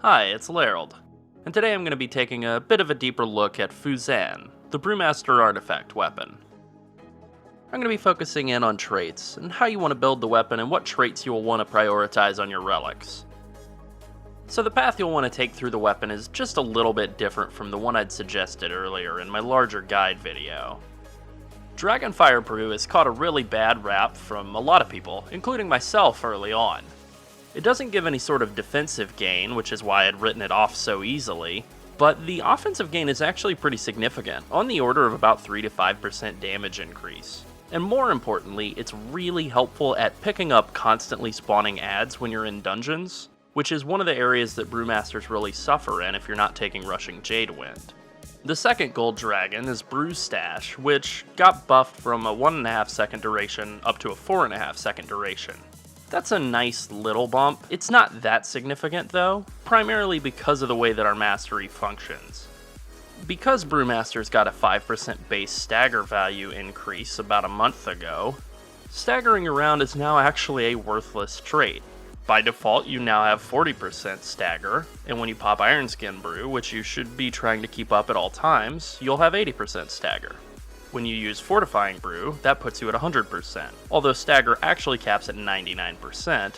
Hi, it's Larold, and today I'm going to be taking a bit of a deeper look at Fu Zan, the Brewmaster Artifact Weapon. I'm going to be focusing in on traits, and how you want to build the weapon and what traits you will want to prioritize on your relics. So the path you'll want to take through the weapon is just a little bit different from the one I'd suggested earlier in my larger guide video. Dragonfire Brew has caught a really bad rap from a lot of people, including myself early on. It doesn't give any sort of defensive gain, which is why I'd written it off so easily, but the offensive gain is actually pretty significant, on the order of about 3 to 5% damage increase. And more importantly, it's really helpful at picking up constantly spawning adds when you're in dungeons, which is one of the areas that Brewmasters really suffer in if you're not taking Rushing Jadewind. The second gold dragon is Brew Stash, which got buffed from a 1.5 second duration up to a 4.5 second duration. That's a nice little bump. It's not that significant though, primarily because of the way that our mastery functions. Because Brewmasters got a 5% base stagger value increase about a month ago, staggering around is now actually a worthless trait. By default, you now have 40% stagger, and when you pop Ironskin Brew, which you should be trying to keep up at all times, you'll have 80% stagger. When you use Fortifying Brew, that puts you at 100%, although stagger actually caps at 99%.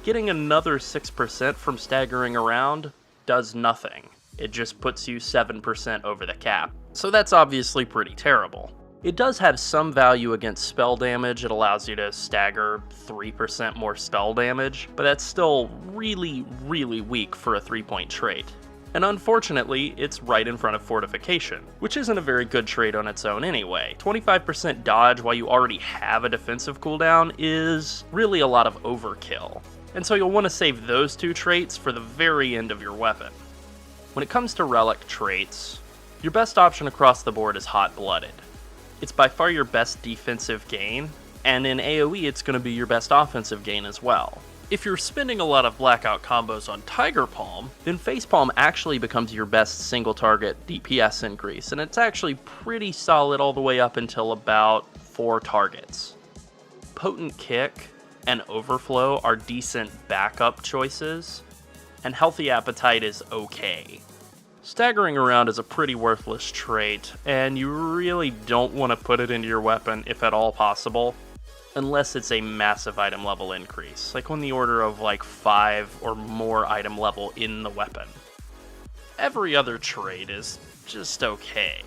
Getting another 6% from staggering around does nothing. It just puts you 7% over the cap, so that's obviously pretty terrible. It does have some value against spell damage. It allows you to stagger 3% more spell damage, but that's still really weak for a 3-point trait. And unfortunately, it's right in front of Fortification, which isn't a very good trait on its own anyway. 25% dodge while you already have a defensive cooldown is really a lot of overkill. And so you'll want to save those two traits for the very end of your weapon. When it comes to relic traits, your best option across the board is Hot Blooded. It's by far your best defensive gain, and in AoE it's going to be your best offensive gain as well. If you're spending a lot of blackout combos on Tiger Palm, then Facepalm actually becomes your best single target DPS increase, and it's actually pretty solid all the way up until about 4 targets. Potent Kick and Overflow are decent backup choices, and Healthy Appetite is okay. Staggering around is a pretty worthless trait, and you really don't want to put it into your weapon if at all possible, unless it's a massive item level increase, like on the order of like 5 or more item level in the weapon. Every other trait is just okay.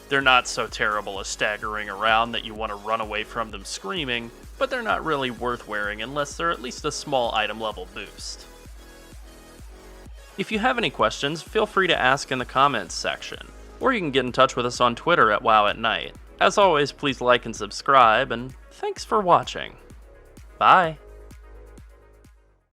They're not so terrible as staggering around that you want to run away from them screaming, but they're not really worth wearing unless they're at least a small item level boost. If you have any questions, feel free to ask in the comments section, or you can get in touch with us on Twitter at WoWatNight. As always, please like and subscribe, and thanks for watching. Bye!